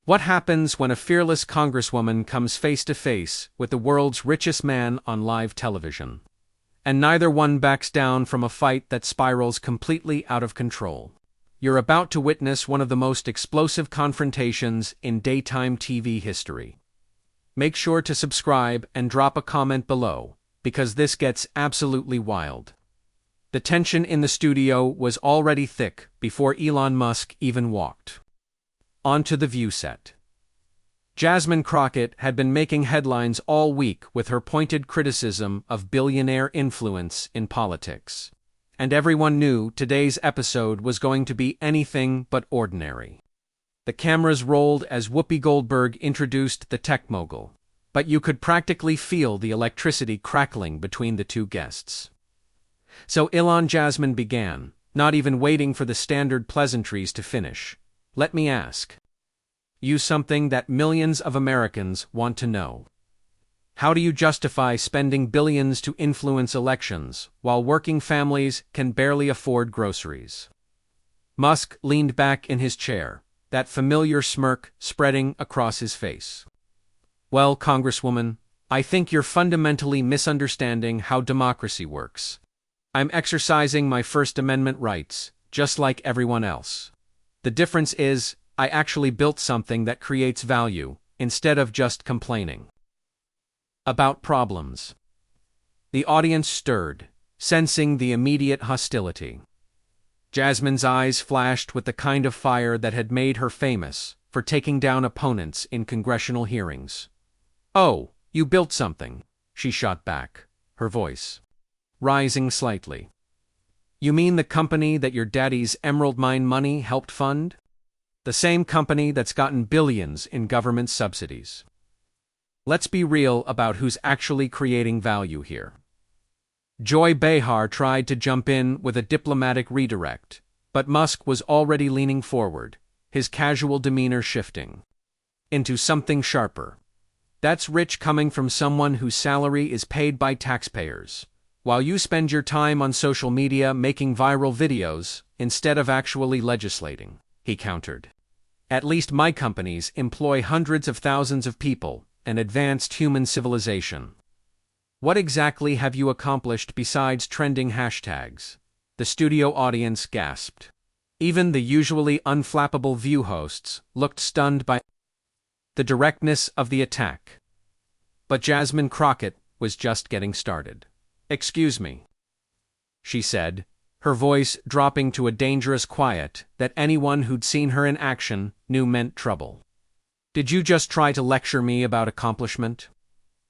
What happens when a fearless congresswoman comes face to face with the world's richest man on live television? And neither one backs down from a fight that spirals completely out of control. You're about to witness one of the most explosive confrontations in daytime TV history. Make sure to subscribe and drop a comment below, because this gets absolutely wild. The tension in the studio was already thick before Elon Musk even walked onto the view set. Jasmine Crockett had been making headlines all week with her pointed criticism of billionaire influence in politics. And everyone knew today's episode was going to be anything but ordinary. The cameras rolled as Whoopi Goldberg introduced the tech mogul, but you could practically feel the electricity crackling between the two guests. So Jasmine began, not even waiting for the standard pleasantries to finish. Let me ask you something that millions of Americans want to know. How do you justify spending billions to influence elections while working families can barely afford groceries? Musk leaned back in his chair, that familiar smirk spreading across his face. Well, Congresswoman, I think you're fundamentally misunderstanding how democracy works. I'm exercising my First Amendment rights, just like everyone else. The difference is, I actually built something that creates value, instead of just complaining about problems. The audience stirred, sensing the immediate hostility. Jasmine's eyes flashed with the kind of fire that had made her famous for taking down opponents in congressional hearings. "Oh, you built something," she shot back, her voice rising slightly. "You mean the company that your daddy's emerald mine money helped fund? The same company that's gotten billions in government subsidies. Let's be real about who's actually creating value here." Joy Behar tried to jump in with a diplomatic redirect, but Musk was already leaning forward, his casual demeanor shifting into something sharper. "That's rich coming from someone whose salary is paid by taxpayers, while you spend your time on social media making viral videos instead of actually legislating," he countered. "At least my companies employ hundreds of thousands of people and advanced human civilization. What exactly have you accomplished besides trending hashtags?" The studio audience gasped. Even the usually unflappable View hosts looked stunned by the directness of the attack. But Jasmine Crockett was just getting started. "Excuse me," she said, her voice dropping to a dangerous quiet that anyone who'd seen her in action knew meant trouble. "Did you just try to lecture me about accomplishment?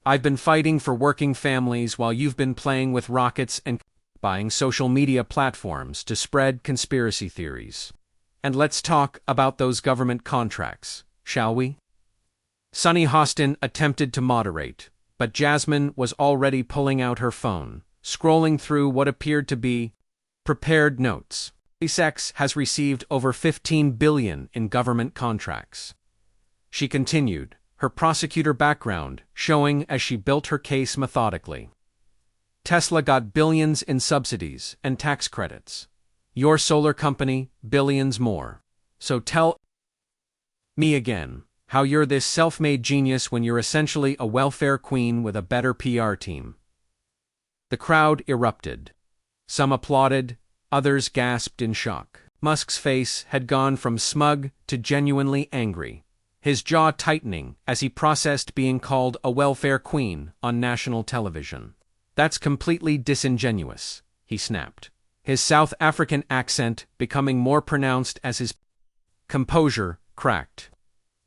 I've been fighting for working families while you've been playing with rockets and buying social media platforms to spread conspiracy theories. And let's talk about those government contracts, shall we?" Sunny Hostin attempted to moderate, but Jasmine was already pulling out her phone, scrolling through what appeared to be prepared notes. SpaceX has received over $15 billion in government contracts. She continued, her prosecutor background showing as she built her case methodically. "Tesla got billions in subsidies and tax credits. Your solar company, billions more. So tell me again how you're this self-made genius when you're essentially a welfare queen with a better PR team." The crowd erupted. Some applauded, others gasped in shock. Musk's face had gone from smug to genuinely angry, his jaw tightening as he processed being called a welfare queen on national television. "That's completely disingenuous," he snapped, his South African accent becoming more pronounced as his composure cracked.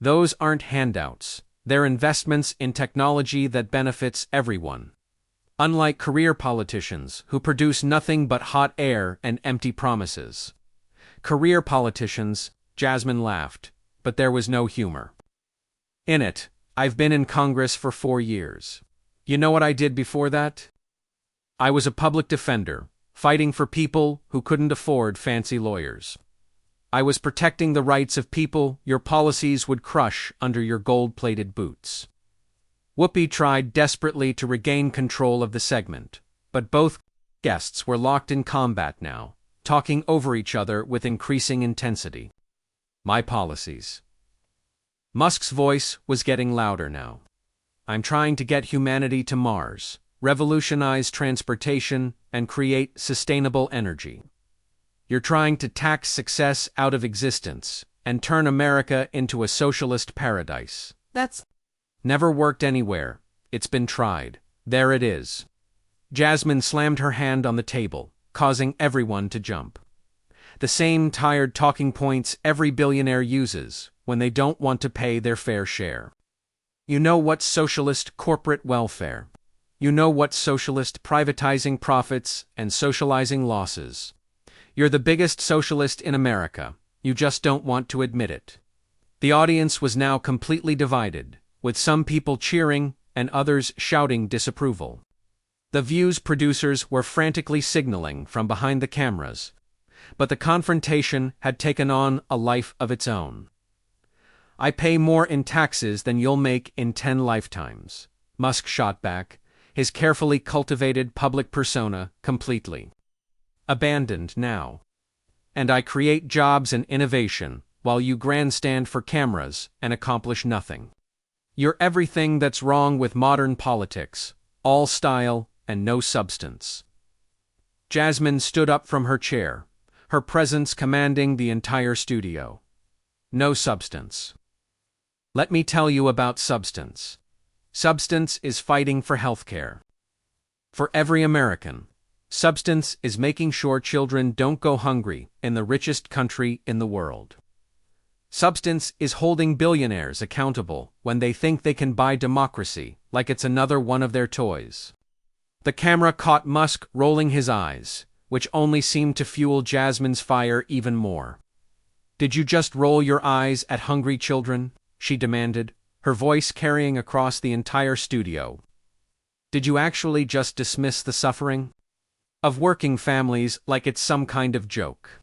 "Those aren't handouts, they're investments in technology that benefits everyone. Unlike career politicians who produce nothing but hot air and empty promises." "Career politicians," Jasmine laughed, but there was no humor in it. "I've been in Congress for 4 years. You know what I did before that? I was a public defender, fighting for people who couldn't afford fancy lawyers. I was protecting the rights of people your policies would crush under your gold-plated boots." Whoopi tried desperately to regain control of the segment, but both guests were locked in combat now, talking over each other with increasing intensity. "My policies. Musk's voice was getting louder now. I'm trying to get humanity to Mars, revolutionize transportation, and create sustainable energy. You're trying to tax success out of existence and turn America into a socialist paradise. That's never worked anywhere. It's been tried. There it is. Jasmine slammed her hand on the table, causing everyone to jump. The same tired talking points every billionaire uses when they don't want to pay their fair share. You know what's socialist corporate welfare. You know what's socialist privatizing profits and socializing losses. You're the biggest socialist in America. You just don't want to admit it. The audience was now completely divided, with some people cheering and others shouting disapproval. The View's producers were frantically signaling from behind the cameras, but the confrontation had taken on a life of its own. I pay more in taxes than you'll make in 10 lifetimes, Musk shot back, his carefully cultivated public persona completely abandoned now. And I create jobs and innovation while you grandstand for cameras and accomplish nothing. You're everything that's wrong with modern politics, all style and no substance. Jasmine stood up from her chair, her presence commanding the entire studio. No substance. Let me tell you about substance. Substance is fighting for healthcare. For every American. Substance is making sure children don't go hungry in the richest country in the world. Substance is holding billionaires accountable when they think they can buy democracy like it's another one of their toys. The camera caught Musk rolling his eyes, which only seemed to fuel Jasmine's fire even more. Did you just roll your eyes at hungry children? She demanded, her voice carrying across the entire studio. Did you actually just dismiss the suffering of working families like it's some kind of joke?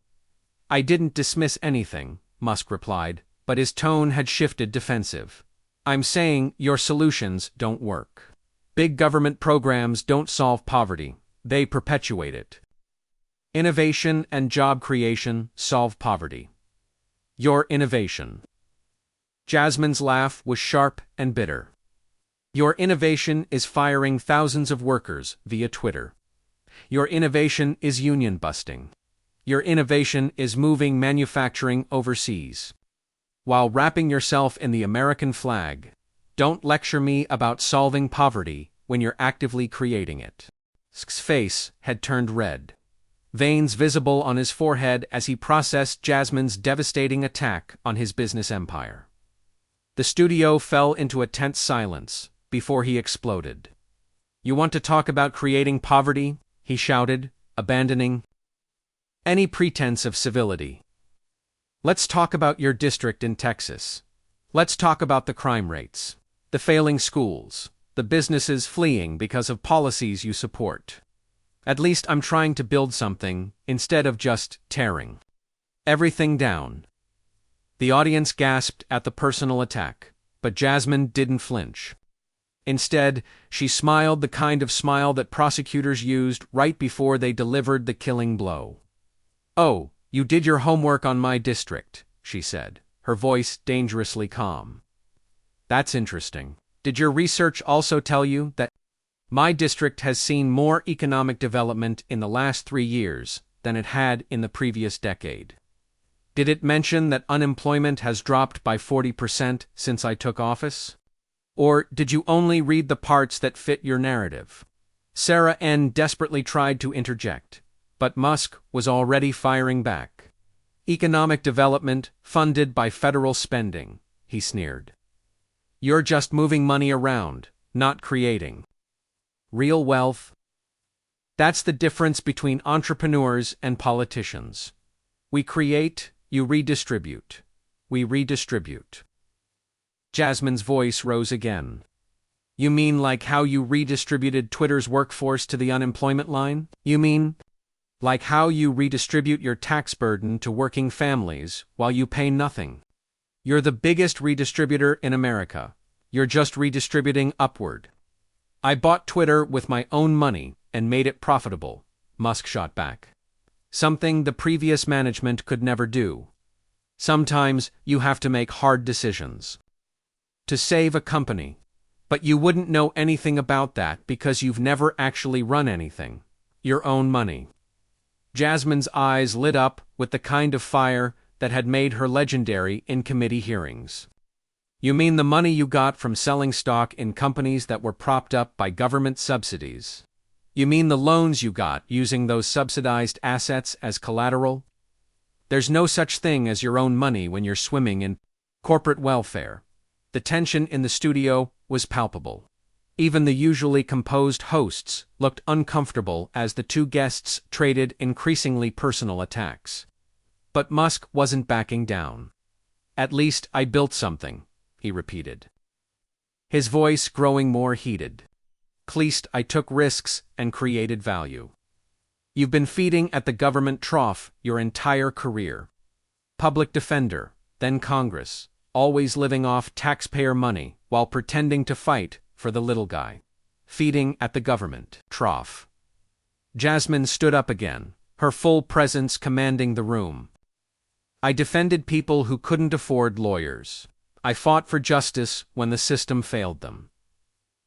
I didn't dismiss anything, Musk replied, but his tone had shifted defensive. I'm saying your solutions don't work. Big government programs don't solve poverty, they perpetuate it. Innovation and job creation solve poverty. Your innovation. Jasmine's laugh was sharp and bitter. Your innovation is firing thousands of workers via Twitter. Your innovation is union busting. Your innovation is moving manufacturing overseas. While wrapping yourself in the American flag, don't lecture me about solving poverty when you're actively creating it. Musk's face had turned red, veins visible on his forehead as he processed Jasmine's devastating attack on his business empire. The studio fell into a tense silence before he exploded. You want to talk about creating poverty? He shouted, abandoning any pretense of civility. Let's talk about your district in Texas. Let's talk about the crime rates, the failing schools, the businesses fleeing because of policies you support. At least I'm trying to build something instead of just tearing everything down. The audience gasped at the personal attack, but Jasmine didn't flinch. Instead, she smiled the kind of smile that prosecutors used right before they delivered the killing blow. Oh, you did your homework on my district, she said, her voice dangerously calm. That's interesting. Did your research also tell you that my district has seen more economic development in the last 3 years than it had in the previous decade? Did it mention that unemployment has dropped by 40% since I took office? Or did you only read the parts that fit your narrative? Sarah N. desperately tried to interject, but Musk was already firing back. Economic development funded by federal spending, he sneered. You're just moving money around, not creating real wealth. That's the difference between entrepreneurs and politicians. We create, you redistribute. We redistribute. Jasmine's voice rose again. You mean like how you redistributed Twitter's workforce to the unemployment line? You mean like how you redistribute your tax burden to working families while you pay nothing? You're the biggest redistributor in America. You're just redistributing upward. I bought Twitter with my own money and made it profitable, Musk shot back. Something the previous management could never do. Sometimes you have to make hard decisions. to save a company. But you wouldn't know anything about that because you've never actually run anything. Your own money. Jasmine's eyes lit up with the kind of fire that had made her legendary in committee hearings. You mean the money you got from selling stock in companies that were propped up by government subsidies? You mean the loans you got using those subsidized assets as collateral? There's no such thing as your own money when you're swimming in corporate welfare. The tension in the studio was palpable. Even the usually composed hosts looked uncomfortable as the two guests traded increasingly personal attacks. But Musk wasn't backing down. "At least I built something," he repeated, his voice growing more heated. "At least I took risks and created value. You've been feeding at the government trough your entire career. Public defender, then Congress, always living off taxpayer money while pretending to fight for the little guy. Feeding at the government trough." Jasmine stood up again, her full presence commanding the room. "I defended people who couldn't afford lawyers. I fought for justice when the system failed them.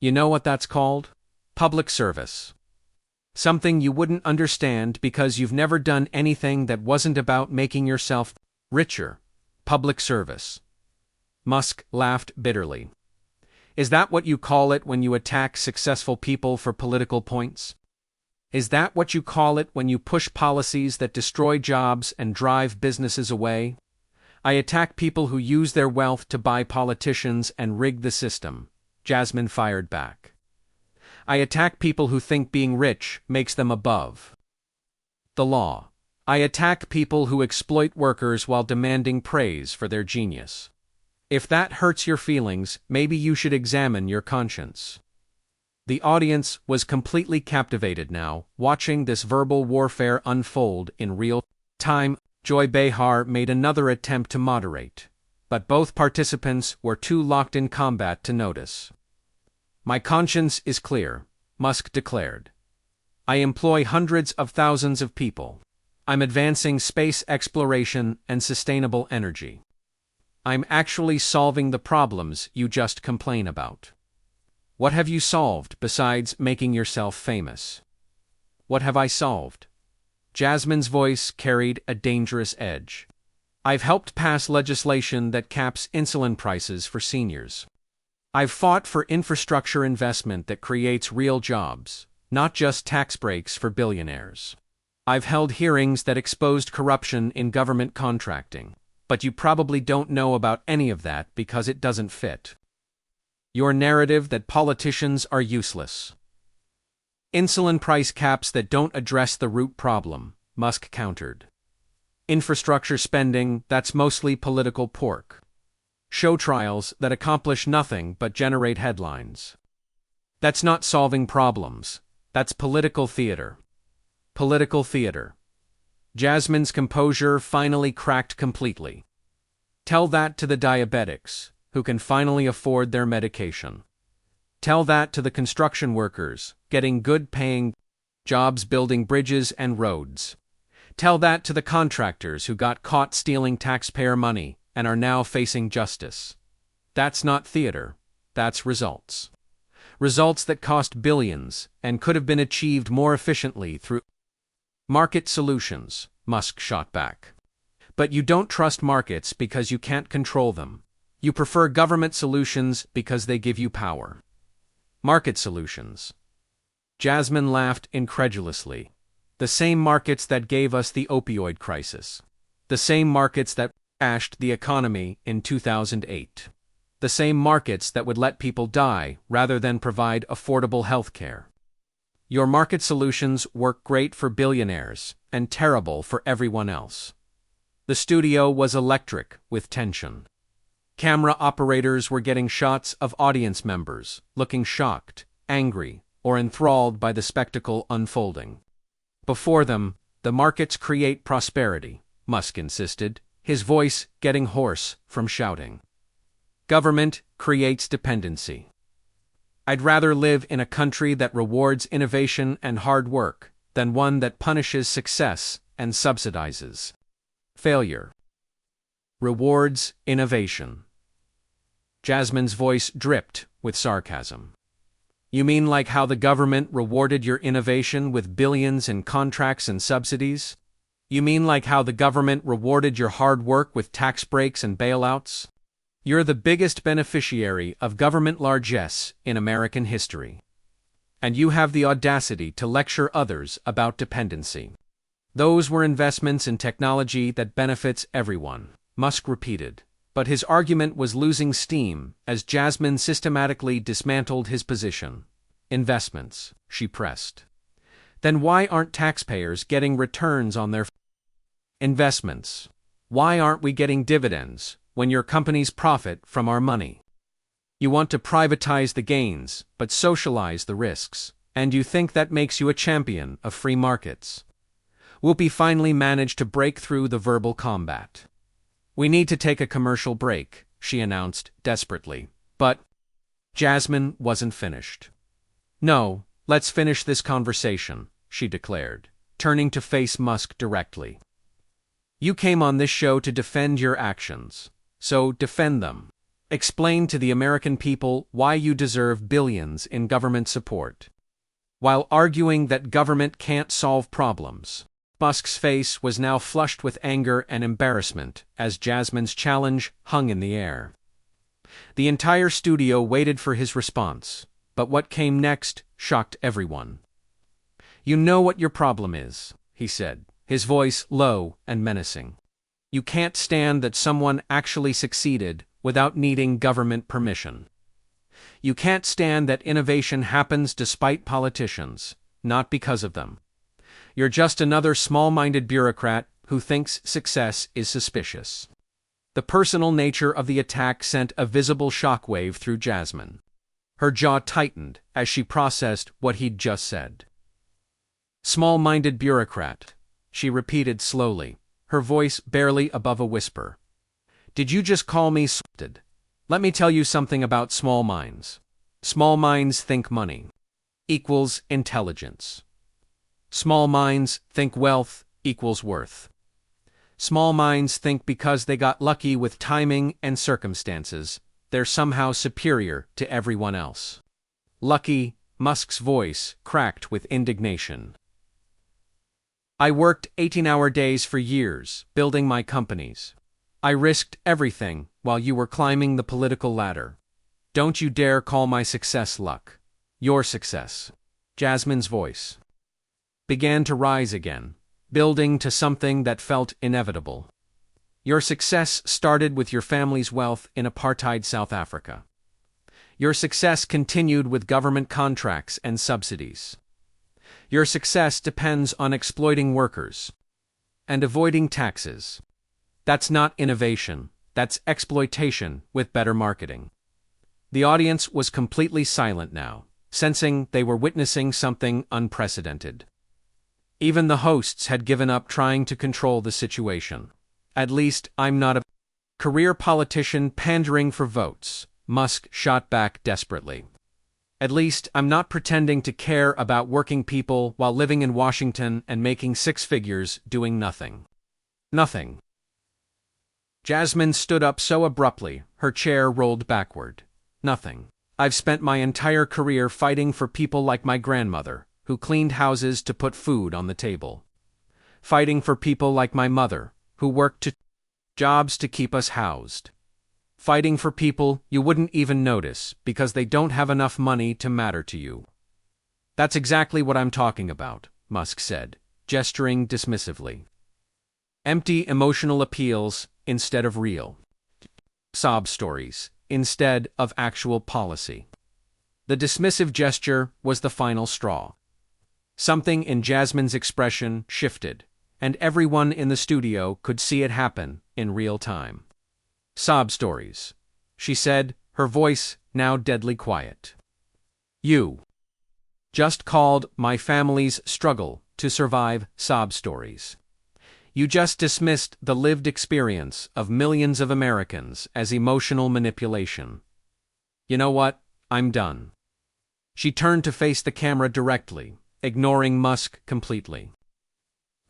You know what that's called? Public service. Something you wouldn't understand because you've never done anything that wasn't about making yourself richer. Public service." Musk laughed bitterly. "Is that what you call it when you attack successful people for political points? Is that what you call it when you push policies that destroy jobs and drive businesses away? I attack people who use their wealth to buy politicians and rig the system," Jasmine fired back. "I attack people who think being rich makes them above the law. I attack people who exploit workers while demanding praise for their genius. If that hurts your feelings, maybe you should examine your conscience." The audience was completely captivated now, watching this verbal warfare unfold in real time. Joy Behar made another attempt to moderate, but both participants were too locked in combat to notice. "My conscience is clear," Musk declared. "I employ hundreds of thousands of people. I'm advancing space exploration and sustainable energy. I'm actually solving the problems you just complain about." "What have you solved besides making yourself famous?" "What have I solved?" Jasmine's voice carried a dangerous edge. "I've helped pass legislation that caps insulin prices for seniors. I've fought for infrastructure investment that creates real jobs, not just tax breaks for billionaires. I've held hearings that exposed corruption in government contracting, but you probably don't know about any of that because it doesn't fit your narrative that politicians are useless." "Insulin price caps that don't address the root problem," Musk countered. "Infrastructure spending that's mostly political pork. Show trials that accomplish nothing but generate headlines. That's not solving problems. That's political theater." Political theater. Jasmine's composure finally cracked completely. "Tell that to the diabetics, who can finally afford their medication. Tell that to the construction workers, getting good-paying jobs building bridges and roads. Tell that to the contractors who got caught stealing taxpayer money and are now facing justice. That's not theater, that's results. Results that cost billions and could have been achieved more efficiently through market solutions," Musk shot back. "But you don't trust markets because you can't control them. You prefer government solutions because they give you power." "Market solutions." Jasmine laughed incredulously. "The same markets that gave us the opioid crisis. The same markets that crashed the economy in 2008. The same markets that would let people die rather than provide affordable health care. Your market solutions work great for billionaires and terrible for everyone else." The studio was electric with tension. Camera operators were getting shots of audience members, looking shocked, angry, or enthralled by the spectacle unfolding. Before them, "The markets create prosperity," Musk insisted, his voice getting hoarse from shouting. "Government creates dependency. I'd rather live in a country that rewards innovation and hard work than one that punishes success and subsidizes failure. Rewards innovation." Jasmine's voice dripped with sarcasm. You mean like how the government rewarded your innovation with billions in contracts and subsidies? You mean like how the government rewarded your hard work with tax breaks and bailouts? You're the biggest beneficiary of government largesse in American history. And you have the audacity to lecture others about dependency. Those were investments in technology that benefits everyone, Musk repeated, but his argument was losing steam as Jasmine systematically dismantled his position. Investments, she pressed. Then why aren't taxpayers getting returns on their investments? Why aren't we getting dividends when your companies profit from our money? You want to privatize the gains, but socialize the risks, and you think that makes you a champion of free markets. Whoopi finally managed to break through the verbal combat. We need to take a commercial break, she announced desperately, but Jasmine wasn't finished. No, let's finish this conversation, she declared, turning to face Musk directly. You came on this show to defend your actions, so defend them. Explain to the American people why you deserve billions in government support. While arguing that government can't solve problems, Musk's face was now flushed with anger and embarrassment as Jasmine's challenge hung in the air. The entire studio waited for his response, but what came next shocked everyone. You know what your problem is, he said, his voice low and menacing. You can't stand that someone actually succeeded without needing government permission. You can't stand that innovation happens despite politicians, not because of them. You're just another small-minded bureaucrat who thinks success is suspicious. The personal nature of the attack sent a visible shockwave through Jasmine. Her jaw tightened as she processed what he'd just said. Small-minded bureaucrat, she repeated slowly, her voice barely above a whisper. Did you just call me stupid? Let me tell you something about small minds. Small minds think money equals intelligence. Small minds think wealth equals worth. Small minds think because they got lucky with timing and circumstances, they're somehow superior to everyone else. Lucky, Musk's voice cracked with indignation. I worked 18-hour days for years, building my companies. I risked everything while you were climbing the political ladder. Don't you dare call my success luck. Your success. Jasmine's voice began to rise again, building to something that felt inevitable. Your success started with your family's wealth in apartheid South Africa. Your success continued with government contracts and subsidies. Your success depends on exploiting workers and avoiding taxes. That's not innovation, that's exploitation with better marketing. The audience was completely silent now, sensing they were witnessing something unprecedented. Even the hosts had given up trying to control the situation. At least, I'm not a career politician pandering for votes, Musk shot back desperately. At least, I'm not pretending to care about working people while living in Washington and making six figures doing nothing. Nothing. Jasmine stood up so abruptly, her chair rolled backward. Nothing. I've spent my entire career fighting for people like my grandmother, who cleaned houses to put food on the table. Fighting for people like my mother, who worked jobs to keep us housed. Fighting for people you wouldn't even notice because they don't have enough money to matter to you. That's exactly what I'm talking about, Musk said, gesturing dismissively. Empty emotional appeals instead of real sob stories instead of actual policy. The dismissive gesture was the final straw. Something in Jasmine's expression shifted, and everyone in the studio could see it happen in real time. Sob stories, she said, her voice now deadly quiet. You just called my family's struggle to survive sob stories. You just dismissed the lived experience of millions of Americans as emotional manipulation. You know what? I'm done. She turned to face the camera directly, ignoring Musk completely.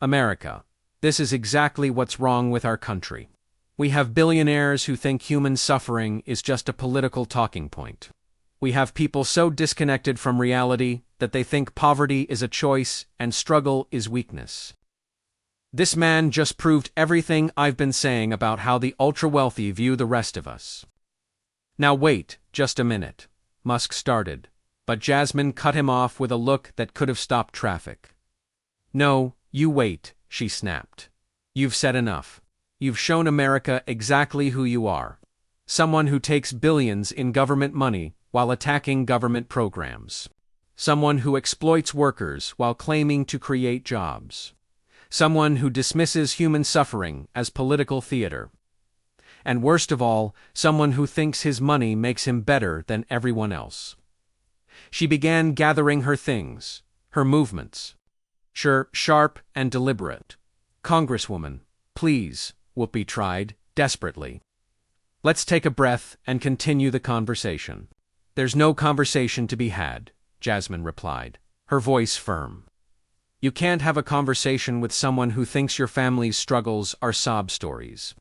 America, this is exactly what's wrong with our country. We have billionaires who think human suffering is just a political talking point. We have people so disconnected from reality that they think poverty is a choice and struggle is weakness. This man just proved everything I've been saying about how the ultra-wealthy view the rest of us. Now wait, just a minute, Musk started, but Jasmine cut him off with a look that could have stopped traffic. No, you wait, she snapped. You've said enough. You've shown America exactly who you are. Someone who takes billions in government money while attacking government programs. Someone who exploits workers while claiming to create jobs. Someone who dismisses human suffering as political theater. And worst of all, someone who thinks his money makes him better than everyone else. She began gathering her things, her movements. Sure, sharp and deliberate. Congresswoman, please, Whoopi tried, desperately. Let's take a breath and continue the conversation. There's no conversation to be had, Jasmine replied, her voice firm. You can't have a conversation with someone who thinks your family's struggles are sob stories.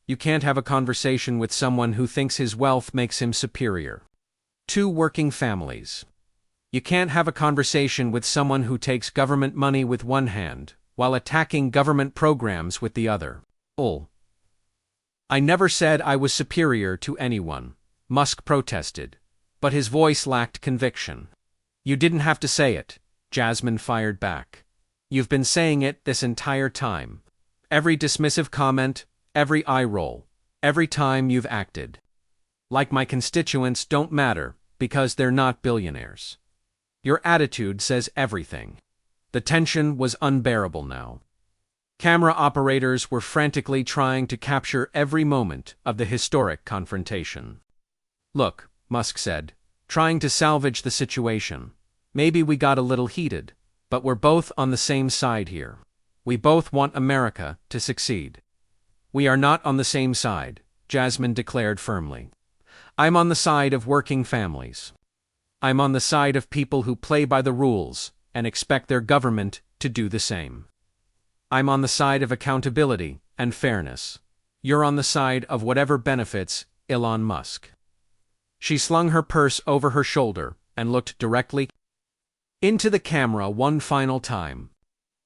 You can't have a conversation with someone who thinks his wealth makes him superior. Two working families. You can't have a conversation with someone who takes government money with one hand while attacking government programs with the other. I never said I was superior to anyone, Musk protested, but his voice lacked conviction. You didn't have to say it, Jasmine fired back. You've been saying it this entire time. Every dismissive comment, every eye roll, every time you've acted. Like my constituents don't matter because they're not billionaires. Your attitude says everything. The tension was unbearable now. Camera operators were frantically trying to capture every moment of the historic confrontation. Look, Musk said, trying to salvage the situation. Maybe we got a little heated, but we're both on the same side here. We both want America to succeed. We are not on the same side, Jasmine declared firmly. I'm on the side of working families. I'm on the side of people who play by the rules and expect their government to do the same. I'm on the side of accountability and fairness. You're on the side of whatever benefits Elon Musk. She slung her purse over her shoulder and looked directly into the camera one final time.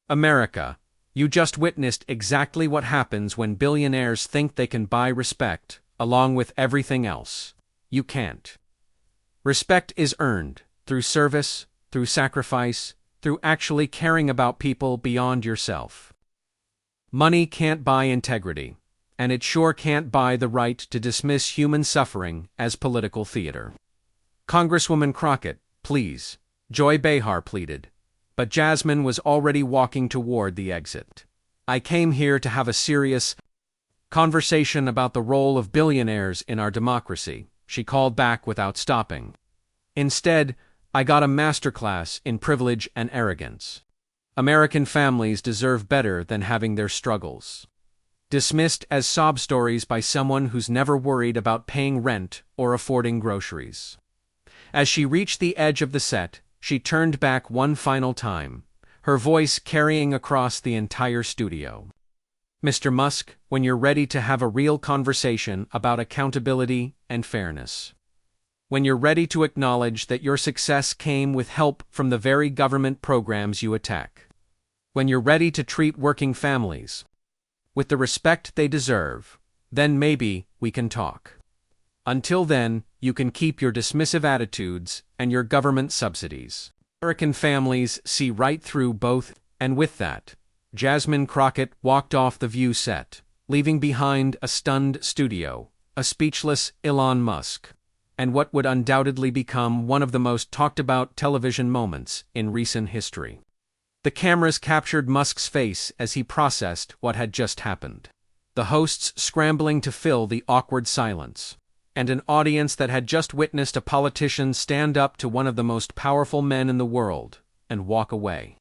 America, you just witnessed exactly what happens when billionaires think they can buy respect, along with everything else. You can't. Respect is earned through service, through sacrifice, through actually caring about people beyond yourself. Money can't buy integrity, and it sure can't buy the right to dismiss human suffering as political theater. Congresswoman Crockett, please, Joy Behar pleaded, but Jasmine was already walking toward the exit. I came here to have a serious conversation about the role of billionaires in our democracy, she called back without stopping. Instead, I got a masterclass in privilege and arrogance. American families deserve better than having their struggles dismissed as sob stories by someone who's never worried about paying rent or affording groceries. As she reached the edge of the set, she turned back one final time, her voice carrying across the entire studio. Mr. Musk, when you're ready to have a real conversation about accountability and fairness. When you're ready to acknowledge that your success came with help from the very government programs you attack. When you're ready to treat working families with the respect they deserve, then maybe we can talk. Until then, you can keep your dismissive attitudes and your government subsidies. American families see right through both, and with that, Jasmine Crockett walked off the View set, leaving behind a stunned studio, a speechless Elon Musk, and what would undoubtedly become one of the most talked-about television moments in recent history. The cameras captured Musk's face as he processed what had just happened. The hosts scrambling to fill the awkward silence, and an audience that had just witnessed a politician stand up to one of the most powerful men in the world and walk away.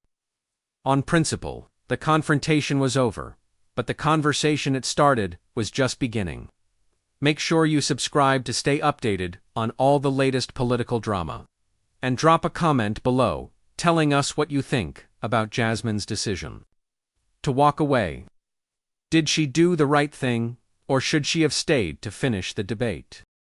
On principle, the confrontation was over, but the conversation it started was just beginning. Make sure you subscribe to stay updated on all the latest political drama. And drop a comment below telling us what you think about Jasmine's decision to walk away. Did she do the right thing, Or should she have stayed to finish the debate?